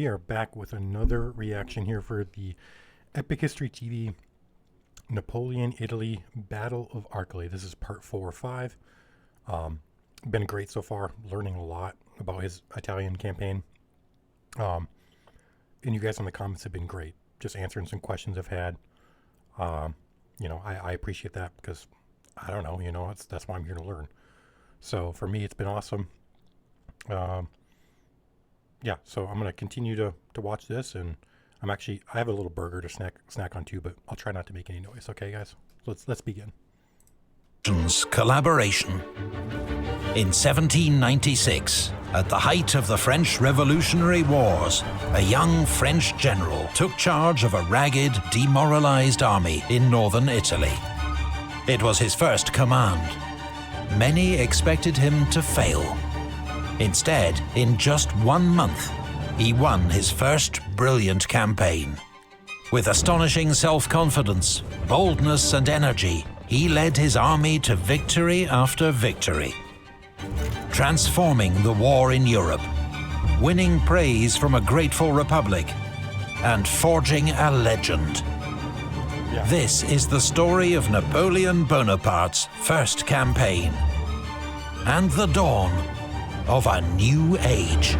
we are back with another reaction here for the Epic History TV Napoleon, Italy, Battle of Arcole. This is part 4 or 5. Been great so far, learning a lot about his Italian campaign. And you guys in the comments have been great, just answering some questions I've had. I appreciate that because I don't know, that's why I'm here to learn. So for me, it's been awesome. Yeah, so I'm going to continue to watch this, and I have a little burger to snack on too, but I'll try not to make any noise. Okay, guys, let's begin. Collaboration. In 1796, at the height of the French Revolutionary Wars, a young French general took charge of a ragged, demoralized army in northern Italy. It was his first command. Many expected him to fail. Instead, in just 1 month, he won his first brilliant campaign. With astonishing self-confidence, boldness and energy, he led his army to victory after victory, transforming the war in Europe, winning praise from a grateful republic, and forging a legend. Yeah. This is the story of Napoleon Bonaparte's first campaign, and the dawn of a new age.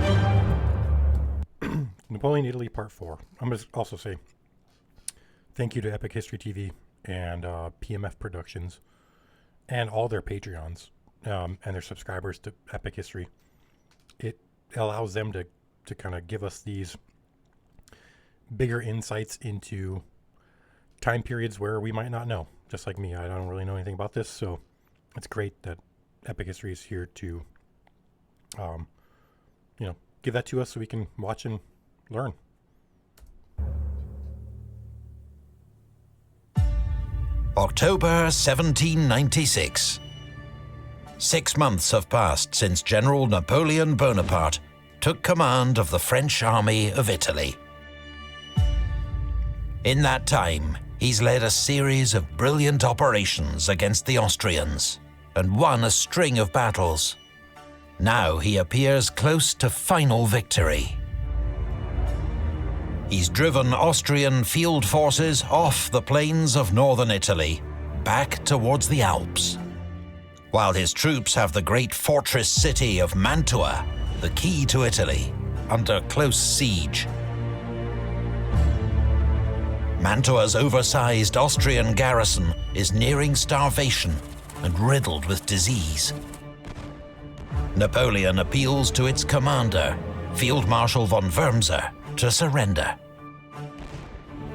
Napoleon, Italy, Part 4. I'm going to also say thank you to Epic History TV and PMF Productions and all their Patreons and their subscribers to Epic History. It allows them to kind of give us these bigger insights into time periods where we might not know. Just like me, I don't really know anything about this, so it's great that Epic History is here to give that to us so we can watch and learn. October 1796. 6 months have passed since General Napoleon Bonaparte took command of the French army of Italy. In that time, he's led a series of brilliant operations against the Austrians and won a string of battles. Now he appears close to final victory. He's driven Austrian field forces off the plains of northern Italy, back towards the Alps, while his troops have the great fortress city of Mantua, the key to Italy, under close siege. Mantua's oversized Austrian garrison is nearing starvation and riddled with disease. Napoleon appeals to its commander, Field Marshal von Wurmser, to surrender.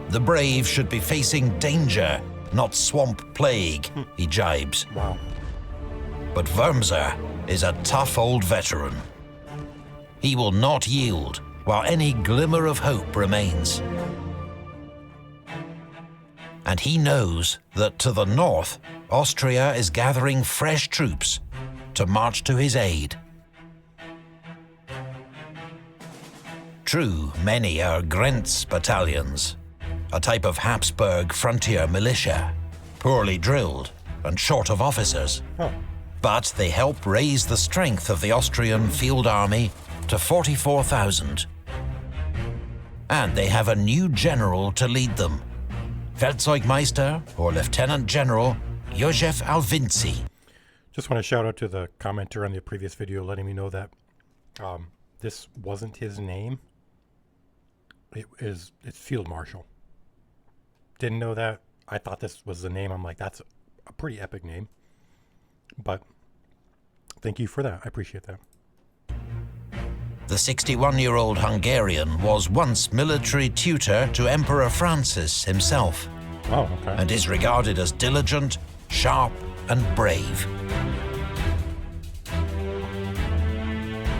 The brave should be facing danger, not swamp plague, he jibes. Wow. But Wurmser is a tough old veteran. He will not yield while any glimmer of hope remains. And he knows that to the north, Austria is gathering fresh troops to march to his aid. True, many are Grentz battalions, a type of Habsburg frontier militia, poorly drilled and short of officers. Oh. But they help raise the strength of the Austrian field army to 44,000. And they have a new general to lead them, Feldzeugmeister, or Lieutenant General, Józef Alvinci. Just want to shout out to the commenter on the previous video letting me know that this wasn't his name. It's Field Marshal. Didn't know that. I thought this was the name. I'm like, that's a pretty epic name. But thank you for that. I appreciate that. The 61-year-old Hungarian was once military tutor to Emperor Francis himself. Oh, okay. And is regarded as diligent, sharp, and brave.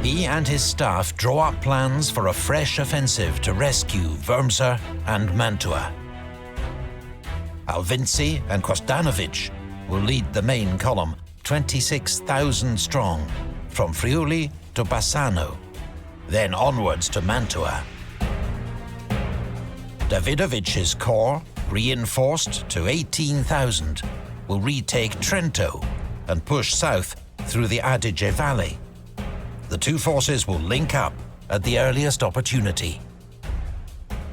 He and his staff draw up plans for a fresh offensive to rescue Wurmser and Mantua. Alvinci and Kostanovic will lead the main column, 26,000 strong, from Friuli to Bassano, then onwards to Mantua. Davidovic's corps, reinforced to 18,000, will retake Trento and push south through the Adige Valley. The two forces will link up at the earliest opportunity.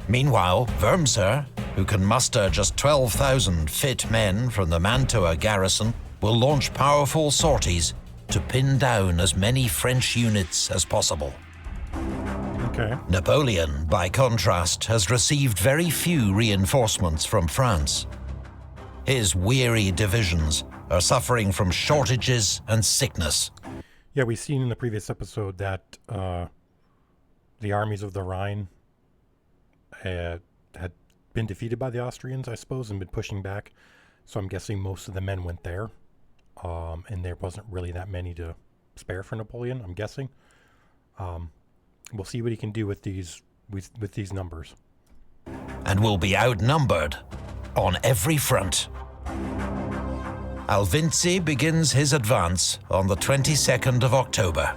Meanwhile, Wurmser, who can muster just 12,000 fit men from the Mantua garrison, will launch powerful sorties to pin down as many French units as possible. Okay. Napoleon, by contrast, has received very few reinforcements from France. His weary divisions are suffering from shortages and sickness. Yeah, we've seen in the previous episode that the armies of the Rhine had been defeated by the Austrians, I suppose, and been pushing back. So I'm guessing most of the men went there, and there wasn't really that many to spare for Napoleon, I'm guessing. We'll see what he can do with these numbers. And will be outnumbered on every front. Alvinzi begins his advance on the 22nd of October.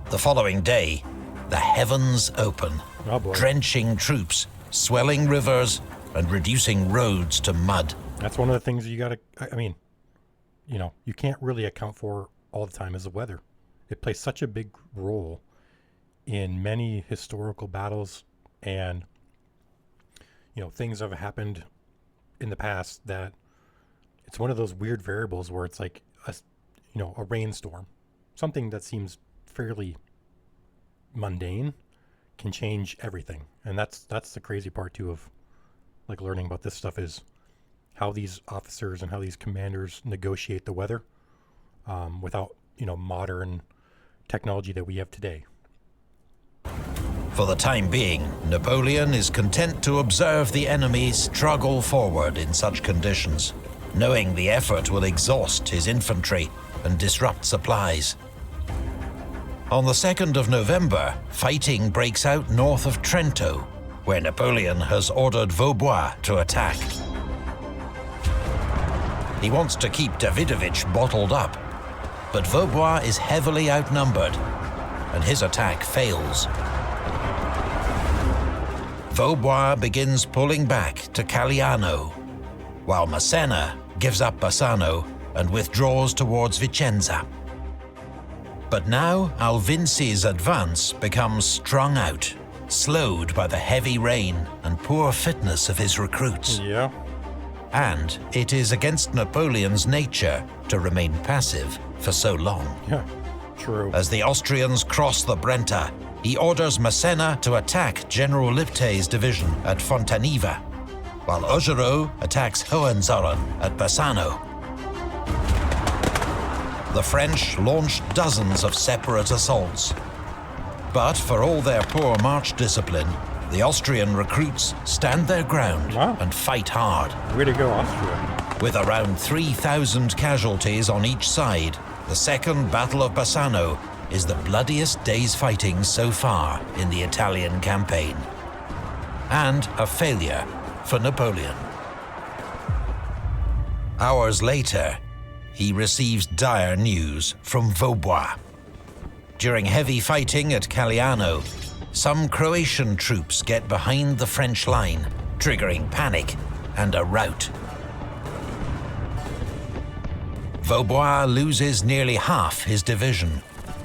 The following day, the heavens open, drenching troops, swelling rivers, and reducing roads to mud. That's one of the things you gotta, I mean, you can't really account for all the time is the weather. It plays such a big role in many historical battles, and things have happened in the past that it's one of those weird variables where it's like a rainstorm, something that seems fairly mundane can change everything. And that's the crazy part too of like learning about this stuff, is how these officers and how these commanders negotiate the weather without modern technology that we have today. For the time being, Napoleon is content to observe the enemy struggle forward in such conditions, knowing the effort will exhaust his infantry and disrupt supplies. On the 2nd of November, fighting breaks out north of Trento, where Napoleon has ordered Vaubois to attack. He wants to keep Davidovich bottled up, but Vaubois is heavily outnumbered, and his attack fails. Vaubois begins pulling back to Calliano, while Massena gives up Bassano and withdraws towards Vicenza. But now Alvinzi's advance becomes strung out, slowed by the heavy rain and poor fitness of his recruits. Yeah. And it is against Napoleon's nature to remain passive for so long. Yeah, true. As the Austrians cross the Brenta, he orders Massena to attack General Liptay's division at Fontaniva, while Augereau attacks Hohenzollern at Bassano. The French launched dozens of separate assaults. But for all their poor march discipline, the Austrian recruits stand their ground and fight hard. Way to go, Austria. With around 3,000 casualties on each side, the Second Battle of Bassano is the bloodiest day's fighting so far in the Italian campaign. And a failure for Napoleon. Hours later, he receives dire news from Vaubois. During heavy fighting at Calliano, some Croatian troops get behind the French line, triggering panic and a rout. Vaubois loses nearly half his division,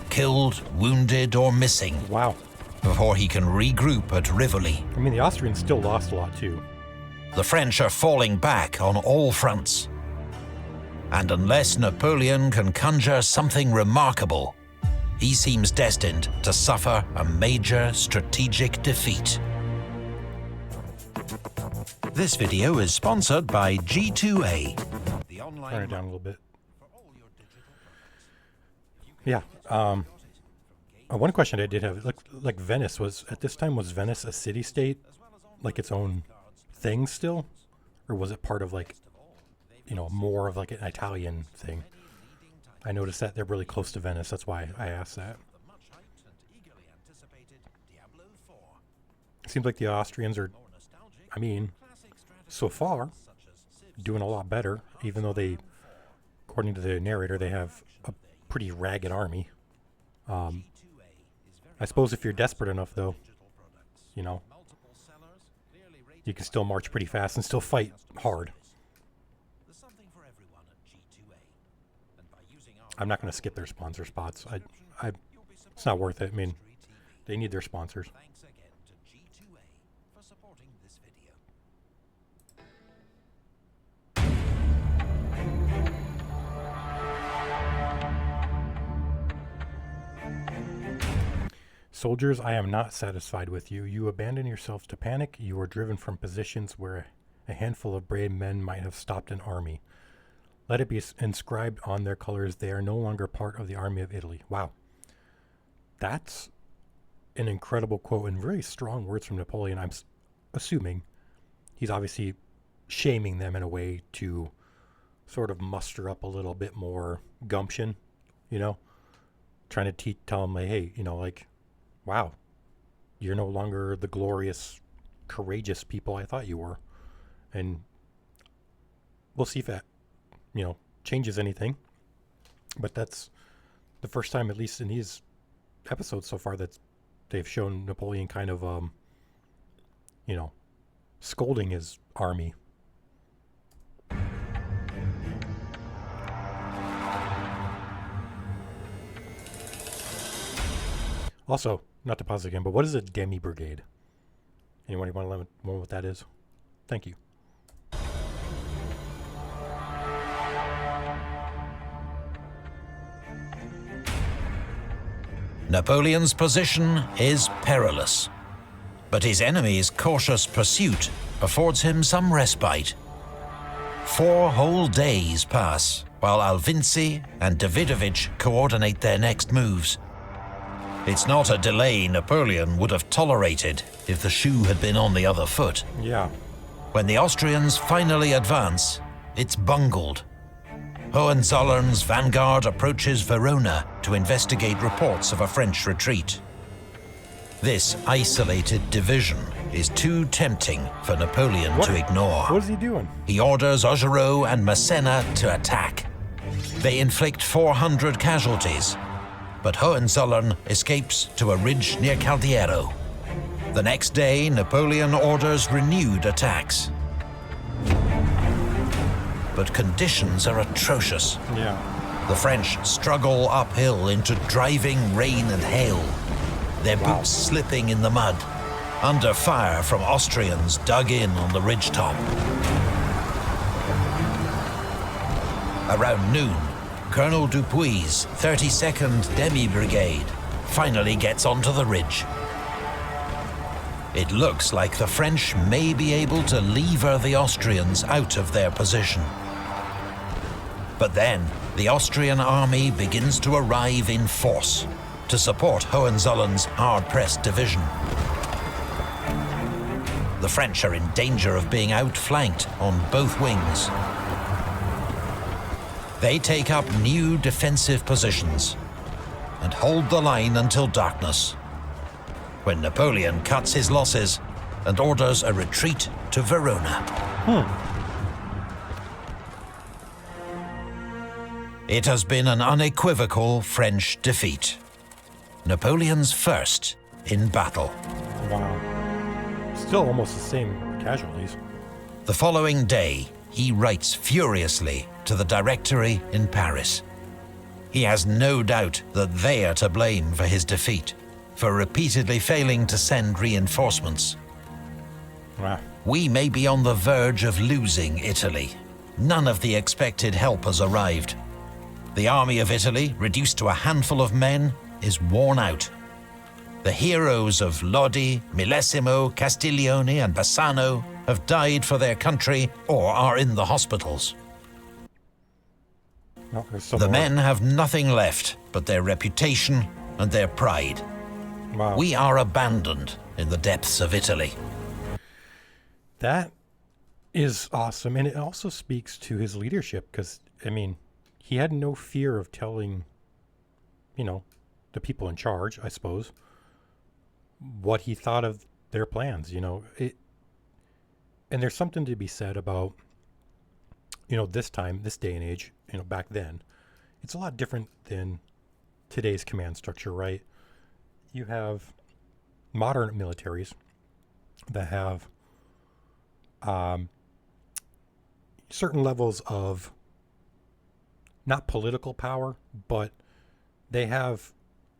killed, wounded, or missing. Wow. Before he can regroup at Rivoli. I mean, the Austrians still lost a lot too. The French are falling back on all fronts. And unless Napoleon can conjure something remarkable, he seems destined to suffer a major strategic defeat. This video is sponsored by G2A. The online Turn it down a little bit. Yeah. One question I did have, like Venice was, at this time, was Venice a city-state, like its own thing still? Or was it part of more of like an Italian thing? I noticed that they're really close to Venice, that's why I asked that. It seems like the Austrians are, so far, doing a lot better, even though they, according to the narrator, they have a pretty ragged army. I suppose if you're desperate enough, though, you can still march pretty fast and still fight hard. I'm not going to skip their sponsor spots. It's not worth it. I mean, they need their sponsors. Soldiers, I am not satisfied with you. You abandon yourselves to panic. You are driven from positions where a handful of brave men might have stopped an army. Let it be inscribed on their colors. They are no longer part of the army of Italy. Wow. That's an incredible quote and very strong words from Napoleon. I'm assuming he's obviously shaming them in a way to sort of muster up a little bit more gumption, you know, trying to tell them, like, hey, you know, like, wow, you're no longer the glorious, courageous people I thought you were. And we'll see if that, you know, changes anything. But that's the first time, at least in these episodes so far, that they've shown Napoleon kind of, you know, scolding his army. Also, not to pause again, but what is a demi-brigade? Anyone want to let me know what that is? Thank you. Napoleon's position is perilous, but his enemy's cautious pursuit affords him some respite. 4 whole days pass while Alvinci and Davidovich coordinate their next moves. It's not a delay Napoleon would have tolerated if the shoe had been on the other foot. Yeah. When the Austrians finally advance, it's bungled. Hohenzollern's vanguard approaches Verona to investigate reports of a French retreat. This isolated division is too tempting for Napoleon to ignore. What is he doing? He orders Augereau and Massena to attack. They inflict 400 casualties, but Hohenzollern escapes to a ridge near Caldiero. The next day, Napoleon orders renewed attacks. But conditions are atrocious. Yeah. The French struggle uphill into driving rain and hail, their boots slipping in the mud, under fire from Austrians dug in on the ridgetop. Around noon, Colonel Dupuy's 32nd Demi Brigade finally gets onto the ridge. It looks like the French may be able to lever the Austrians out of their position. But then, the Austrian army begins to arrive in force to support Hohenzollern's hard-pressed division. The French are in danger of being outflanked on both wings. They take up new defensive positions and hold the line until darkness, when Napoleon cuts his losses and orders a retreat to Verona. It has been an unequivocal French defeat. Napoleon's first in battle. Wow. Still almost the same casualties. The following day, he writes furiously to the Directory in Paris. He has no doubt that they are to blame for his defeat, for repeatedly failing to send reinforcements. Wow. We may be on the verge of losing Italy. None of the expected help has arrived. The army of Italy, reduced to a handful of men, is worn out. The heroes of Lodi, Millesimo, Castiglione and Bassano have died for their country or are in the hospitals. Oh, the men have nothing left but their reputation and their pride. Wow. We are abandoned in the depths of Italy. That is awesome. And it also speaks to his leadership because, I mean, he had no fear of telling, you know, the people in charge, I suppose, what he thought of their plans, you know. And there's something to be said about, you know, this time, this day and age, you know, back then. It's a lot different than today's command structure, right? You have modern militaries that have certain levels of not political power, but they have,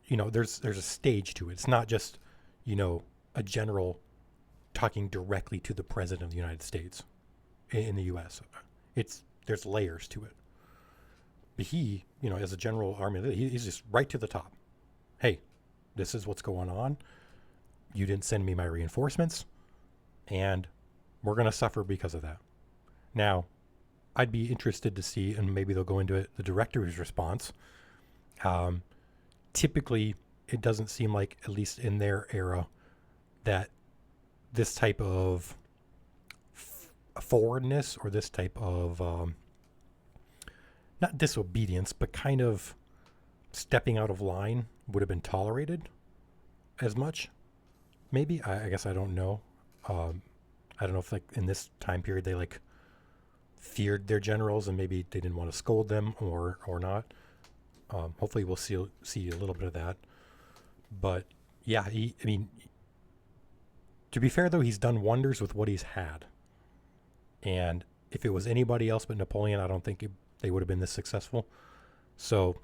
you know, there's a stage to it. It's not just, you know, a general talking directly to the president of the United States in the U.S. There's layers to it. But he, you know, as a general army leader, he's just right to the top. Hey, This is what's going on. You didn't send me my reinforcements, and we're going to suffer because of that. Now, I'd be interested to see, and maybe they'll go into it, the director's response. Typically, it doesn't seem like, at least in their era, that this type of forwardness or this type of not disobedience, but kind of stepping out of line would have been tolerated as much. Maybe. I guess I don't know. I don't know if like in this time period they like feared their generals and maybe they didn't want to scold them or not. Hopefully we'll see a little bit of that. But yeah, I mean, to be fair though, he's done wonders with what he's had. And if it was anybody else but Napoleon, I don't think they would have been this successful. So,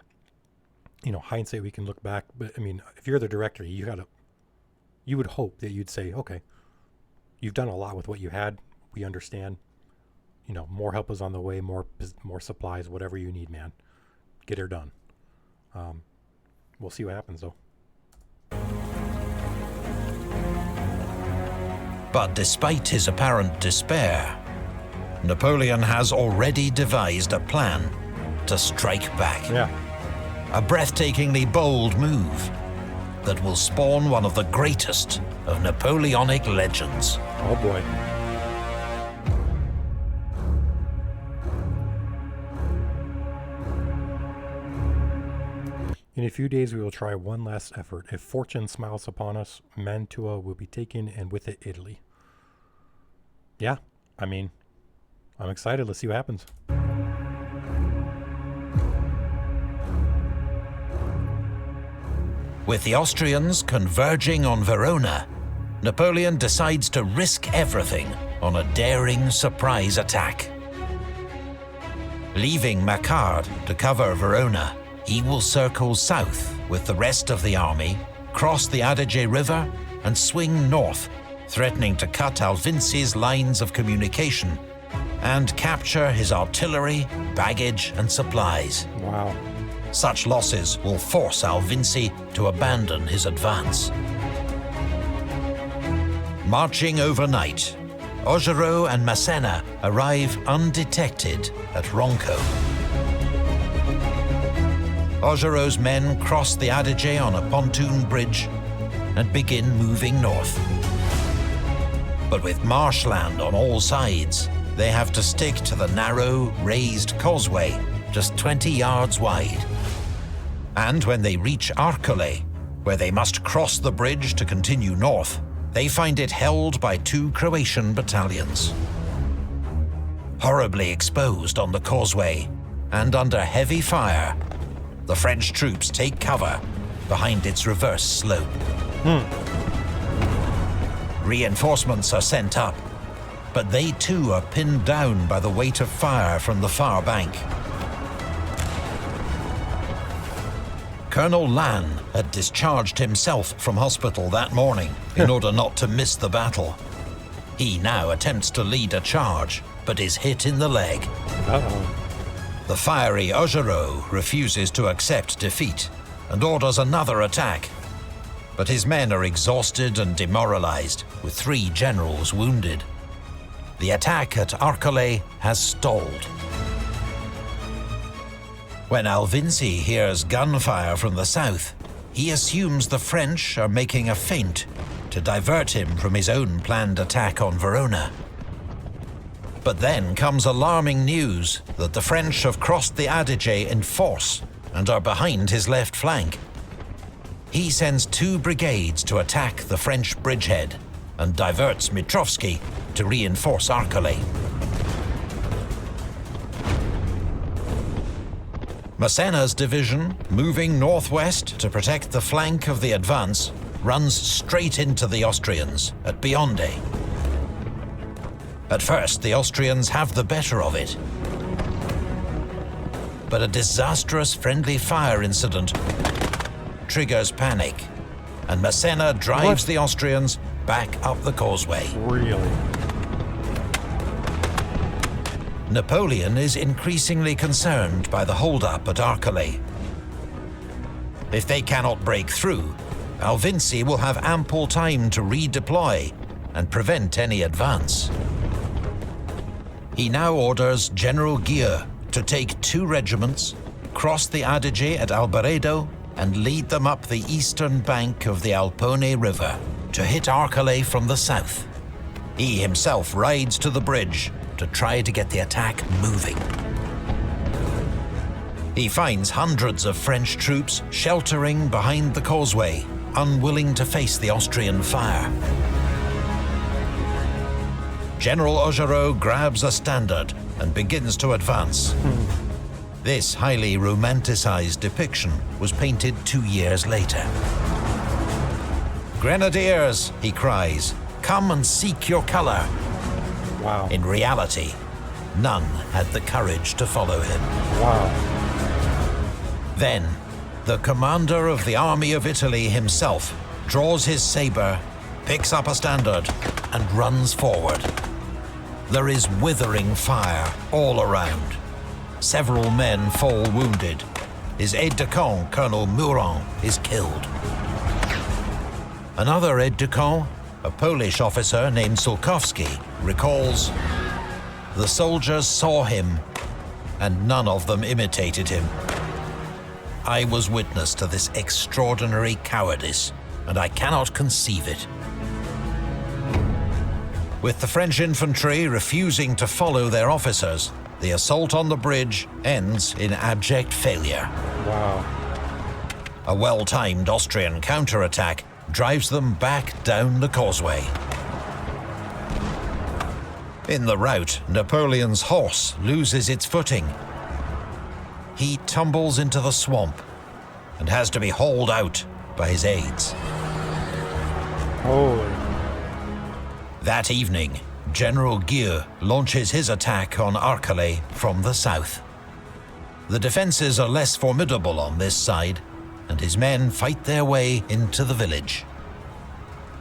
you know, hindsight, we can look back. But I mean, if you're the director, you would hope that you'd say, okay, you've done a lot with what you had. We understand. You know, more help is on the way, more supplies, whatever you need, man. Get her done. We'll see what happens, though. But despite his apparent despair, Napoleon has already devised a plan to strike back. Yeah. A breathtakingly bold move that will spawn one of the greatest of Napoleonic legends. Oh boy. In a few days we will try one last effort. If fortune smiles upon us, Mantua will be taken, and with it Italy. Yeah, I mean, I'm excited. Let's see what happens. With the Austrians converging on Verona, Napoleon decides to risk everything on a daring surprise attack. Leaving Macquart to cover Verona, he will circle south with the rest of the army, cross the Adige River, and swing north, threatening to cut Alvinci's lines of communication and capture his artillery, baggage, and supplies. Wow. Such losses will force Alvinci to abandon his advance. Marching overnight, Augereau and Massena arrive undetected at Ronco. Augereau's men cross the Adige on a pontoon bridge and begin moving north. But with marshland on all sides, they have to stick to the narrow, raised causeway, just 20 yards wide. And when they reach Arcole, where they must cross the bridge to continue north, they find it held by 2 Croatian battalions. Horribly exposed on the causeway and under heavy fire, the French troops take cover behind its reverse slope. Reinforcements are sent up, but they too are pinned down by the weight of fire from the far bank. Colonel Lannes had discharged himself from hospital that morning in order not to miss the battle. He now attempts to lead a charge, but is hit in the leg. Uh-oh. The fiery Augereau refuses to accept defeat and orders another attack. But his men are exhausted and demoralized, with 3 generals wounded. The attack at Arcole has stalled. When Alvinci hears gunfire from the south, he assumes the French are making a feint to divert him from his own planned attack on Verona. But then comes alarming news that the French have crossed the Adige in force and are behind his left flank. He sends 2 brigades to attack the French bridgehead and diverts Mitrovsky to reinforce Arcole. Massena's division, moving northwest to protect the flank of the advance, runs straight into the Austrians at Bionde. At first, the Austrians have the better of it. But a disastrous friendly fire incident triggers panic, and Massena drives the Austrians back up the causeway. Really? Napoleon is increasingly concerned by the hold-up at Arcole. If they cannot break through, Alvinci will have ample time to redeploy and prevent any advance. He now orders General Gueux to take 2 regiments, cross the Adige at Albaredo, and lead them up the eastern bank of the Alpone River to hit Arcole from the south. He himself rides to the bridge to try to get the attack moving. He finds hundreds of French troops sheltering behind the causeway, unwilling to face the Austrian fire. General Augereau grabs a standard and begins to advance. This highly romanticized depiction was painted 2 years later. "Grenadiers," he cries, "come and seek your color." Wow. In reality, none had the courage to follow him. Wow. Then, the commander of the Army of Italy himself draws his saber, picks up a standard, and runs forward. There is withering fire all around. Several men fall wounded. His aide-de-camp, Colonel Murat, is killed. Another aide-de-camp, a Polish officer named Sulkowski, recalls, "The soldiers saw him, and none of them imitated him. I was witness to this extraordinary cowardice, and I cannot conceive it." With the French infantry refusing to follow their officers, the assault on the bridge ends in abject failure. Wow. A well-timed Austrian counterattack drives them back down the causeway. In the rout, Napoleon's horse loses its footing. He tumbles into the swamp and has to be hauled out by his aides. Holy. That evening, General Gueux launches his attack on Arcole from the south. The defenses are less formidable on this side, and his men fight their way into the village.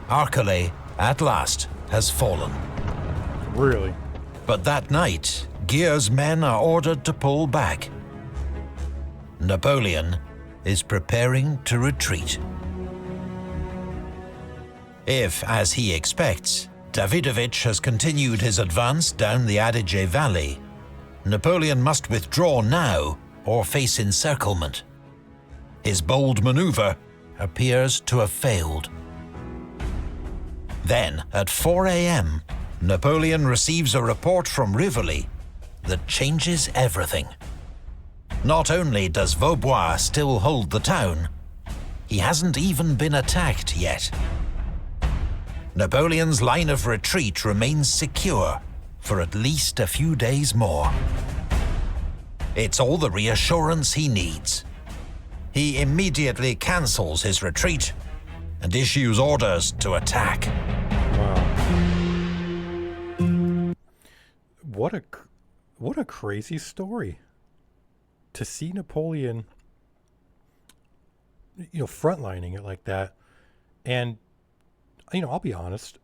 Arcole, at last, has fallen. Really? But that night, Gueux's men are ordered to pull back. Napoleon is preparing to retreat. If, as he expects, Davidovich has continued his advance down the Adige Valley, Napoleon must withdraw now or face encirclement. His bold maneuver appears to have failed. Then, at 4 a.m., Napoleon receives a report from Rivoli that changes everything. Not only does Vaubois still hold the town, he hasn't even been attacked yet. Napoleon's line of retreat remains secure for at least a few days more. It's all the reassurance he needs. He immediately cancels his retreat and issues orders to attack. Wow. What a crazy story. To see Napoleon, frontlining it like that. And, I'll be honest,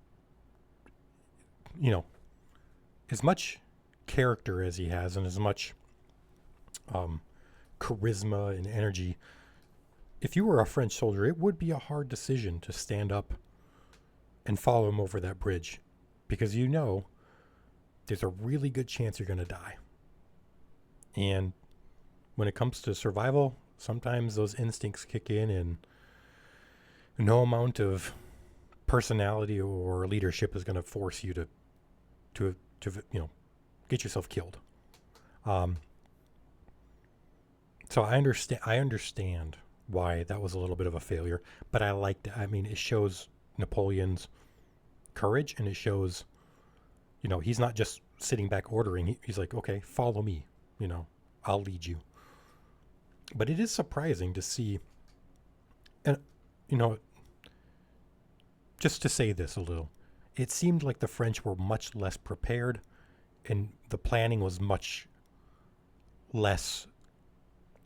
as much character as he has and as much charisma and energy, if you were a French soldier, it would be a hard decision to stand up and follow him over that bridge, because there's a really good chance you're going to die. And when it comes to survival, sometimes those instincts kick in, and no amount of personality or leadership is going to force you to get yourself killed. So I understand why that was a little bit of a failure, but I liked it. I mean, it shows Napoleon's courage, and it shows, he's not just sitting back ordering. He's like, okay, follow me, I'll lead you. But it is surprising to see, and, just to say this a little, it seemed like the French were much less prepared, and the planning was much less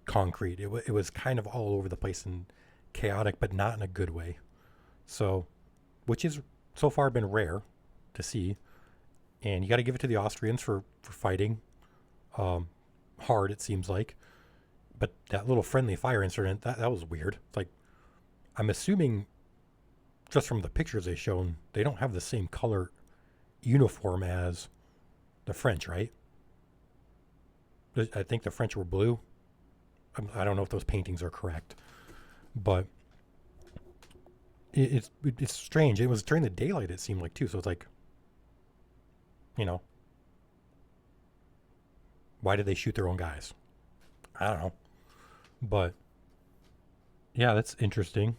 concrete. It was kind of all over the place and chaotic, but not in a good way. So, which is so far been rare to see. And you got to give it to the Austrians for fighting hard, it seems like. But that little friendly fire incident, that was weird. It's like, I'm assuming just from the pictures they've shown, they don't have the same color uniform as the French, right? I think the French were blue. I don't know if those paintings are correct, but it's strange. It was during the daylight, it seemed like, too. So it's like, you know, why did they shoot their own guys? I don't know. But yeah, that's interesting.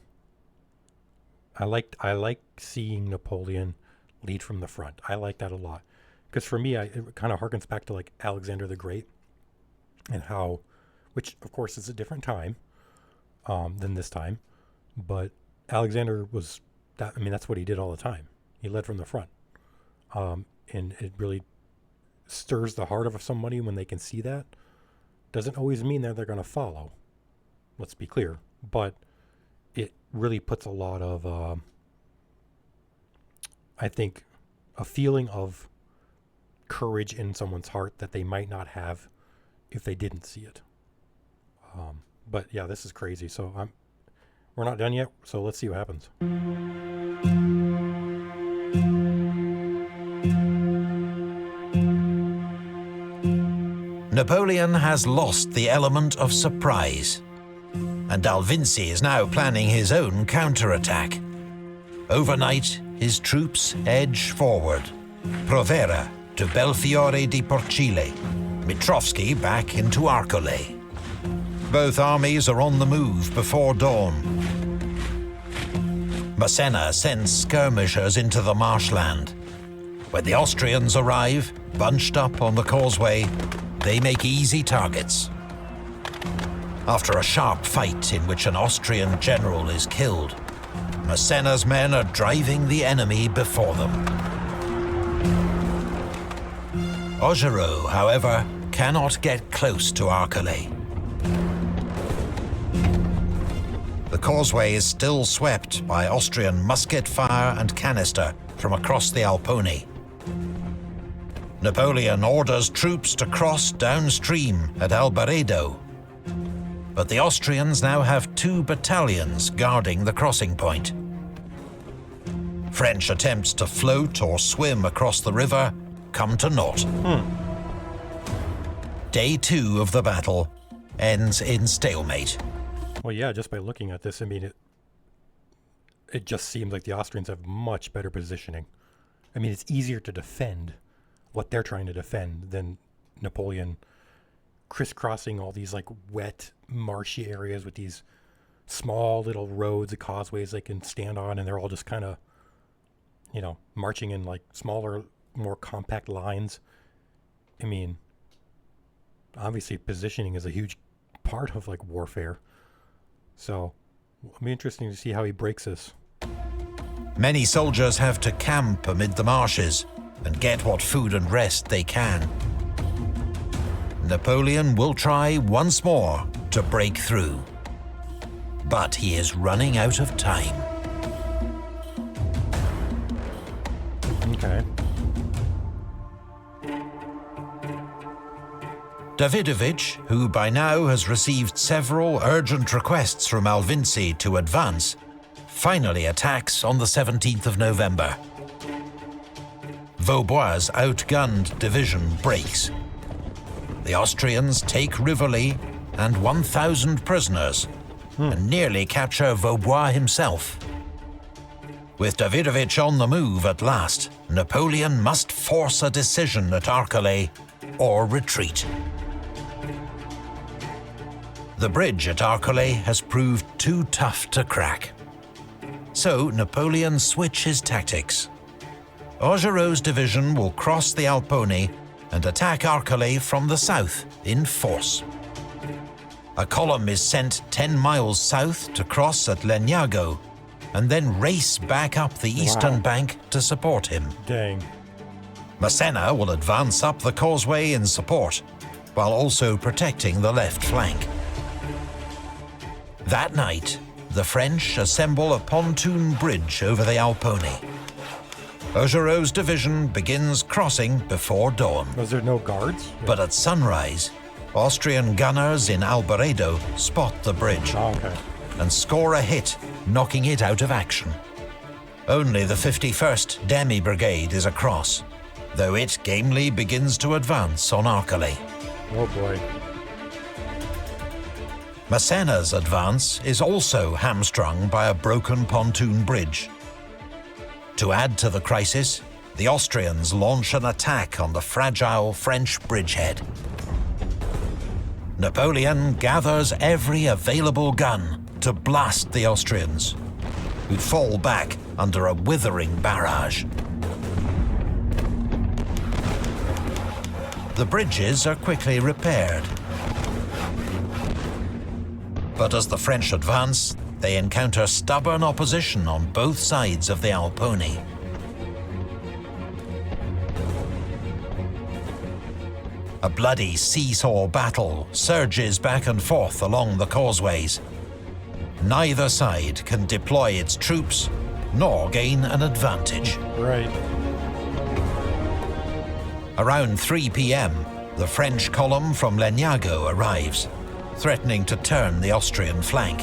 I like seeing Napoleon lead from the front. I like that a lot. Because for me, it kind of harkens back to like Alexander the Great and how, which of course is a different time than this time, but Alexander was that. I mean, that's what he did all the time. He led from the front, and it really stirs the heart of somebody when they can see that. Doesn't always mean that they're going to follow. Let's be clear, but it really puts a lot of, I think, a feeling of courage in someone's heart that they might not have if they didn't see it. But yeah, this is crazy. So we're not done yet. So let's see what happens. Napoleon has lost the element of surprise, and Alvinci is now planning his own counterattack. Overnight, his troops edge forward. Provera to Belfiore di Porcile, Mitrovsky back into Arcole. Both armies are on the move before dawn. Massena sends skirmishers into the marshland. When the Austrians arrive, bunched up on the causeway, they make easy targets. After a sharp fight in which an Austrian general is killed, Massena's men are driving the enemy before them. Augereau, however, cannot get close to Arcole. The causeway is still swept by Austrian musket fire and canister from across the Alpone. Napoleon orders troops to cross downstream at Albaredo, but the Austrians now have 2 battalions guarding the crossing point. French attempts to float or swim across the river come to naught. Day 2 of the battle ends in stalemate. Well, yeah, just by looking at this, I mean, it just seems like the Austrians have much better positioning. I mean, it's easier to defend what they're trying to defend than Napoleon crisscrossing all these like wet, marshy areas with these small little roads and causeways they can stand on, and they're all just kind of, you know, marching in like smaller, more compact lines. I mean, obviously positioning is a huge part of like warfare. So it'll be interesting to see how he breaks this. Many soldiers have to camp amid the marshes and get what food and rest they can. Napoleon will try once more to break through, but he is running out of time. Okay. Davidovich, who by now has received several urgent requests from Alvinci to advance, finally attacks on the 17th of November. Vaubois' outgunned division breaks. The Austrians take Rivoli and 1,000 prisoners and nearly capture Vaubois himself. With Davidovich on the move at last, Napoleon must force a decision at Arcole or retreat. The bridge at Arcole has proved too tough to crack. So Napoleon switches tactics. Augereau's division will cross the Alpone and attack Arcole from the south in force. A column is sent 10 miles south to cross at Legnago and then race back up the eastern bank to support him. Dang. Massena will advance up the causeway in support, while also protecting the left flank. That night, the French assemble a pontoon bridge over the Alpone. Augereau's division begins crossing before dawn. Was there no guards? But at sunrise, Austrian gunners in Albaredo spot the bridge Oh, okay. and score a hit, knocking it out of action. Only the 51st Demi Brigade is across, though it gamely begins to advance on Arcole. Oh boy. Massena's advance is also hamstrung by a broken pontoon bridge. To add to the crisis, the Austrians launch an attack on the fragile French bridgehead. Napoleon gathers every available gun to blast the Austrians, who fall back under a withering barrage. The bridges are quickly repaired. But as the French advance, they encounter stubborn opposition on both sides of the Alponi. A bloody seesaw battle surges back and forth along the causeways. Neither side can deploy its troops nor gain an advantage. Right. Around 3 p.m., the French column from Legnago arrives, threatening to turn the Austrian flank.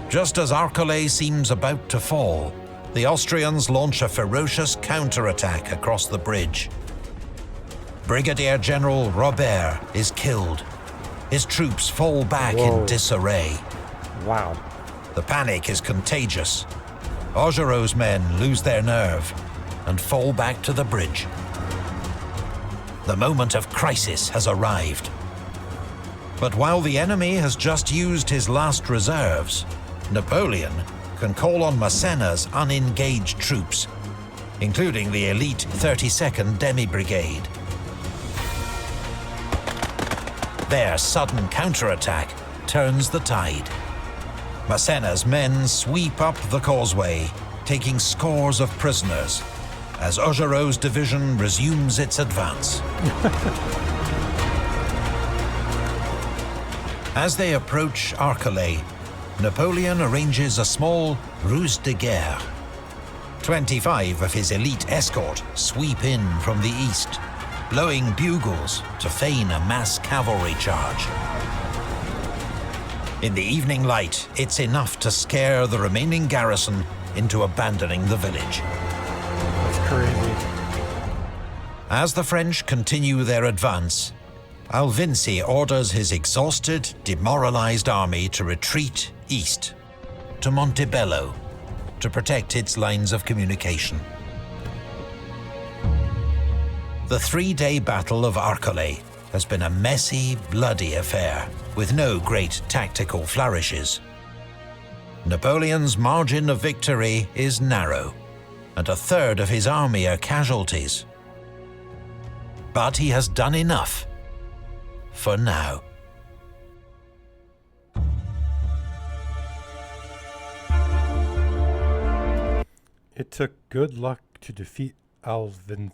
Just as Arcole seems about to fall, the Austrians launch a ferocious counterattack across the bridge. Brigadier General Robert is killed. His troops fall back in disarray. Wow. The panic is contagious. Augereau's men lose their nerve and fall back to the bridge. The moment of crisis has arrived. But while the enemy has just used his last reserves, Napoleon can call on Massena's unengaged troops, including the elite 32nd Demi Brigade. Their sudden counterattack turns the tide. Massena's men sweep up the causeway, taking scores of prisoners, as Augereau's division resumes its advance. As they approach Arcole, Napoleon arranges a small ruse de guerre. 25 of his elite escort sweep in from the east, blowing bugles to feign a mass cavalry charge. In the evening light, it's enough to scare the remaining garrison into abandoning the village. That's crazy. As the French continue their advance, Alvinci orders his exhausted, demoralized army to retreat east to Montebello to protect its lines of communication. The 3-day Battle of Arcole has been a messy, bloody affair with no great tactical flourishes. Napoleon's margin of victory is narrow, and a third of his army are casualties. But he has done enough for now. It took good luck to defeat Alvinci.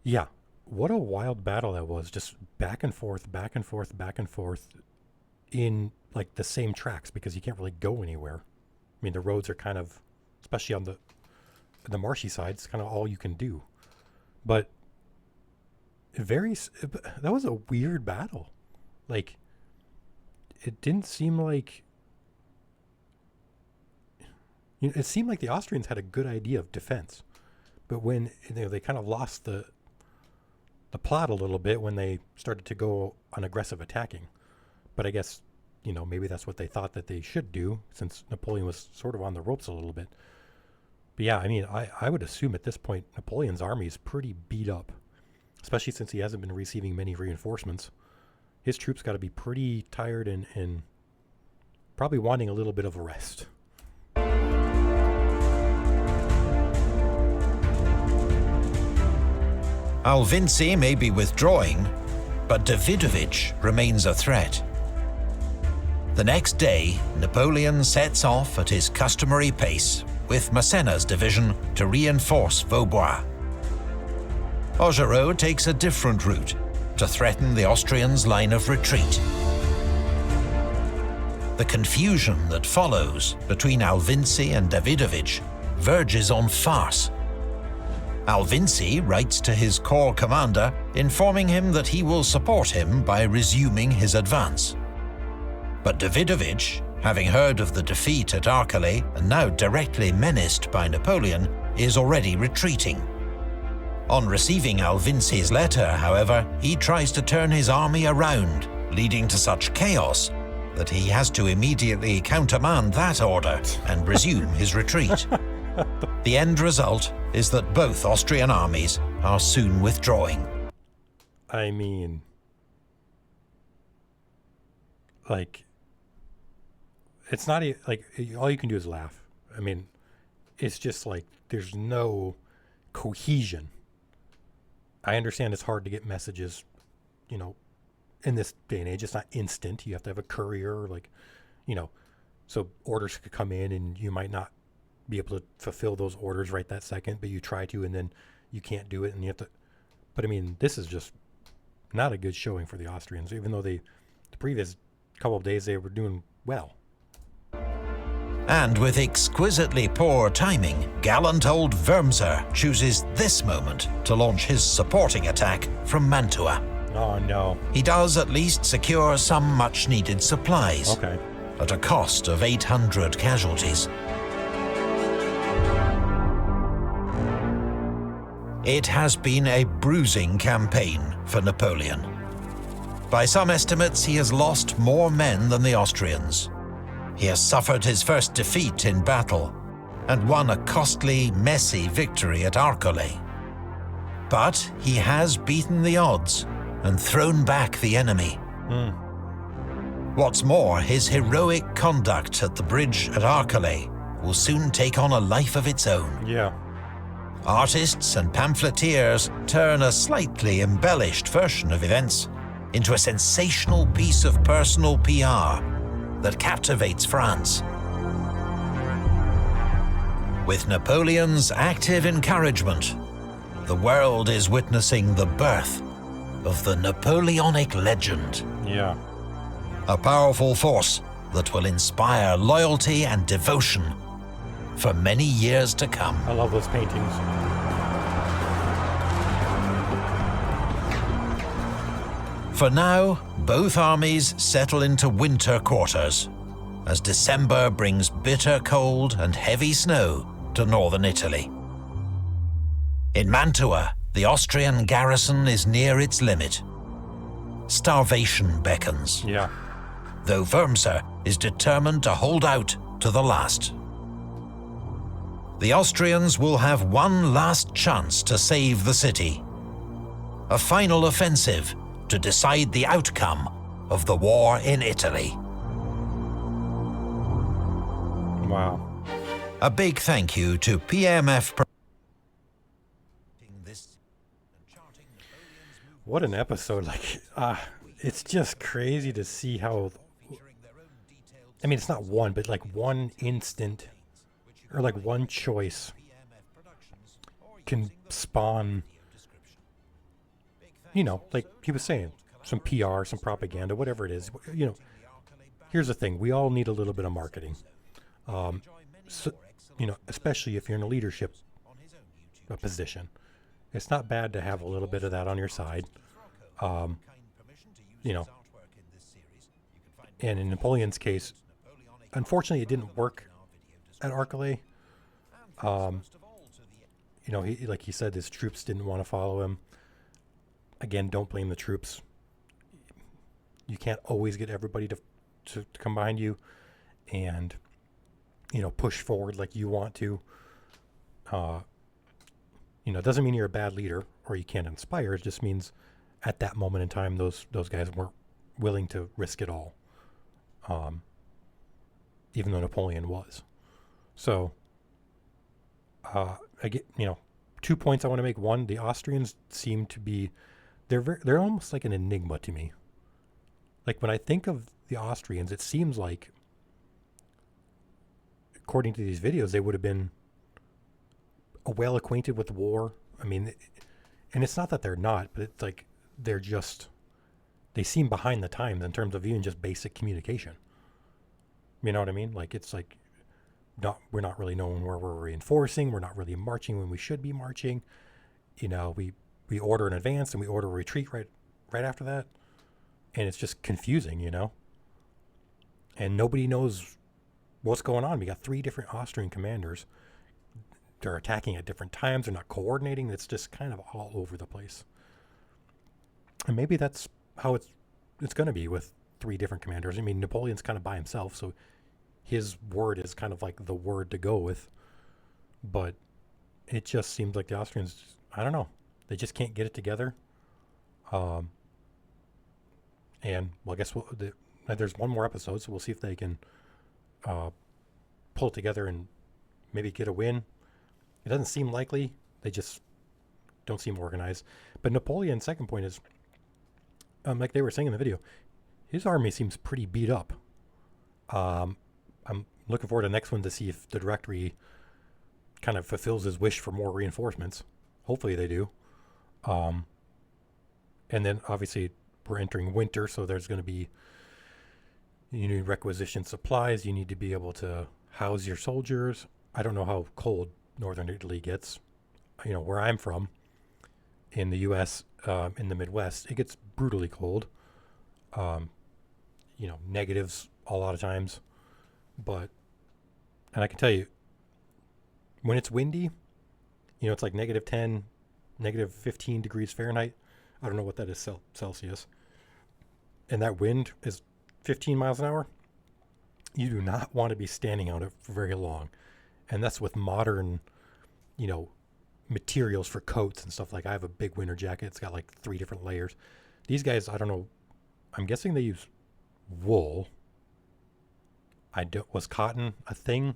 Yeah, what a wild battle that was. Just back and forth, back and forth, back and forth in like the same tracks, because you can't really go anywhere. I mean, the roads are kind of, especially on the marshy side, it's kind of all you can do. But that was a weird battle. Like, it didn't seem like, it seemed like the Austrians had a good idea of defense, but when they kind of lost the plot a little bit when they started to go on aggressive attacking. But I guess, maybe that's what they thought that they should do, since Napoleon was sort of on the ropes a little bit. But yeah, I mean, I would assume at this point Napoleon's army is pretty beat up, especially since he hasn't been receiving many reinforcements. His troops got to be pretty tired and probably wanting a little bit of a rest. Alvinci may be withdrawing, but Davidovich remains a threat. The next day, Napoleon sets off at his customary pace with Massena's division to reinforce Vaubois. Augereau takes a different route to threaten the Austrians' line of retreat. The confusion that follows between Alvinci and Davidovich verges on farce. Alvinci writes to his corps commander, informing him that he will support him by resuming his advance. But Davidovich having heard of the defeat at Arcole and now directly menaced by Napoleon, is already retreating. On receiving Alvinci's letter, however, he tries to turn his army around, leading to such chaos that he has to immediately countermand that order and resume his retreat. The end result is that both Austrian armies are soon withdrawing. I mean, like, it's not like all you can do is laugh. I mean, it's just like there's no cohesion. I understand it's hard to get messages, you know, in this day and age. It's not instant. You have to have a courier, like, you know, so orders could come in and you might not be able to fulfill those orders right that second, but you try to, and then you can't do it, and you have to. But I mean, this is just not a good showing for the Austrians, even though the previous couple of days they were doing well. And with exquisitely poor timing, gallant old Wurmser chooses this moment to launch his supporting attack from Mantua. Oh no. He does at least secure some much-needed supplies, Okay. at a cost of 800 casualties. It has been a bruising campaign for Napoleon. By some estimates, he has lost more men than the Austrians. He has suffered his first defeat in battle and won a costly, messy victory at Arcole. But he has beaten the odds and thrown back the enemy. What's more, his heroic conduct at the bridge at Arcole will soon take on a life of its own. Yeah. Artists and pamphleteers turn a slightly embellished version of events into a sensational piece of personal PR that captivates France. With Napoleon's active encouragement, the world is witnessing the birth of the Napoleonic legend. Yeah. A powerful force that will inspire loyalty and devotion for many years to come. I love those paintings. For now, both armies settle into winter quarters, as December brings bitter cold and heavy snow to northern Italy. In Mantua, the Austrian garrison is near its limit. Starvation beckons, Yeah. though Wurmser is determined to hold out to the last. The Austrians will have one last chance to save the city. A final offensive to decide the outcome of the war in Italy. Wow. A big thank you to PMF. What an episode. Like, it's just crazy to see how, I mean, it's not one, but like one instant or like one choice can spawn, you know, like he was saying, some PR, some propaganda, whatever it is. You know, here's the thing. We all need a little bit of marketing. So, you know, especially if you're in a leadership position. It's not bad to have a little bit of that on your side. You know, and in Napoleon's case, unfortunately, it didn't work at Arcole. You know, he, like he said, his troops didn't want to follow him. Again, don't blame the troops. You can't always get everybody to come behind you and, you know, push forward like you want to. You know, it doesn't mean you're a bad leader or you can't inspire. It just means at that moment in time, those guys weren't willing to risk it all. Even though Napoleon was. So, I get, you know, 2 points I want to make. One, the Austrians seem to be, they're almost like an enigma to me. Like when I think of the Austrians, it seems like, according to these videos, they would have been well acquainted with war. I mean, and it's not that they're not, but it's like they're just, they seem behind the times in terms of even just basic communication. You know what I mean? Like it's like, we're not really knowing where we're reinforcing. We're not really marching when we should be marching. You know, we order in advance and we order a retreat right after that, and it's just confusing. You know. and nobody knows what's going on. We got 3 different Austrian commanders. They're attacking at different times. They're not coordinating. It's just kind of all over the place. And maybe that's how it's going to be with 3 different commanders. I mean, Napoleon's kind of by himself, so his word is kind of like the word to go with. But it just seems like the Austrians, I don't know, they just can't get it together. And well, I guess there's one more episode, so we'll see if they can pull it together and maybe get a win. It doesn't seem likely. They just don't seem organized. But Napoleon's second point is, like they were saying in the video, his army seems pretty beat up. I'm looking forward to the next one to see if the Directory kind of fulfills his wish for more reinforcements. Hopefully they do. And then obviously we're entering winter, so there's going to be, you need requisition supplies. You need to be able to house your soldiers. I don't know how cold northern Italy gets. You know, where I'm from in the U.S., in the Midwest, it gets brutally cold. You know, negatives a lot of times. And I can tell you, when it's windy, you know, it's like -10, -15 degrees Fahrenheit. I don't know what that is Celsius. And that wind is 15 miles an hour. You do not want to be standing on it for very long. And that's with modern, you know, materials for coats and stuff. Like I have a big winter jacket. It's got like 3 different layers. These guys, I don't know. I'm guessing they use wool. Was cotton a thing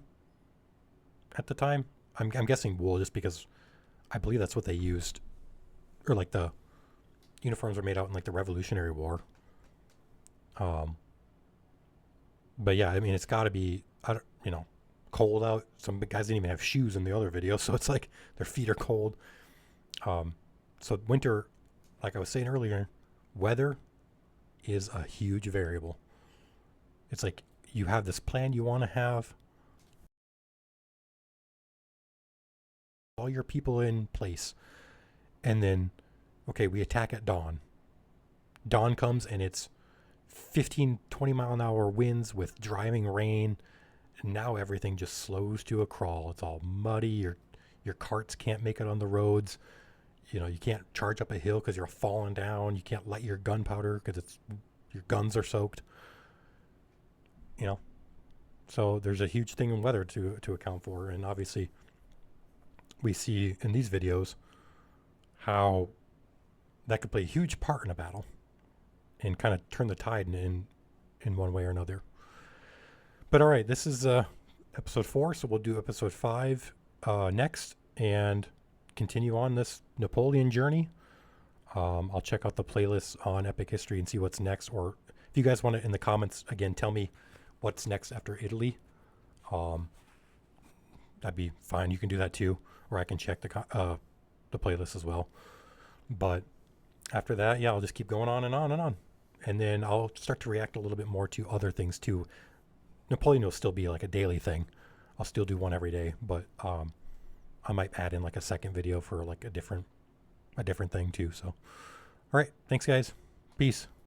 at the time? I'm guessing wool just because I believe that's what they used. Or like the uniforms were made out in like the Revolutionary War. But yeah, I mean, it's got to be, you know, cold out. Some guys didn't even have shoes in the other video, so it's like their feet are cold. So winter, like I was saying earlier, weather is a huge variable. It's like you have this plan you want to have, all your people in place, and then, okay, we attack at dawn. Dawn comes and it's 15, 20 mile an hour winds with driving rain. And now everything just slows to a crawl. It's all muddy. Your carts can't make it on the roads. You know, you can't charge up a hill because you're falling down. You can't light your gunpowder because your guns are soaked. You know, so there's a huge thing in weather to account for. And obviously we see in these videos how that could play a huge part in a battle and kind of turn the tide in one way or another. But all right, this is episode 4, so we'll do episode 5 next and continue on this Napoleon journey. I'll check out the playlists on Epic History and see what's next. Or if you guys want to, in the comments, again, tell me what's next after Italy. That'd be fine. You can do that too, or I can check the playlist as well. But after that, yeah, I'll just keep going on and on and on. And then I'll start to react a little bit more to other things too. Napoleon will still be like a daily thing. I'll still do one every day, but I might add in like a second video for like a different thing too. So, all right, thanks guys. Peace.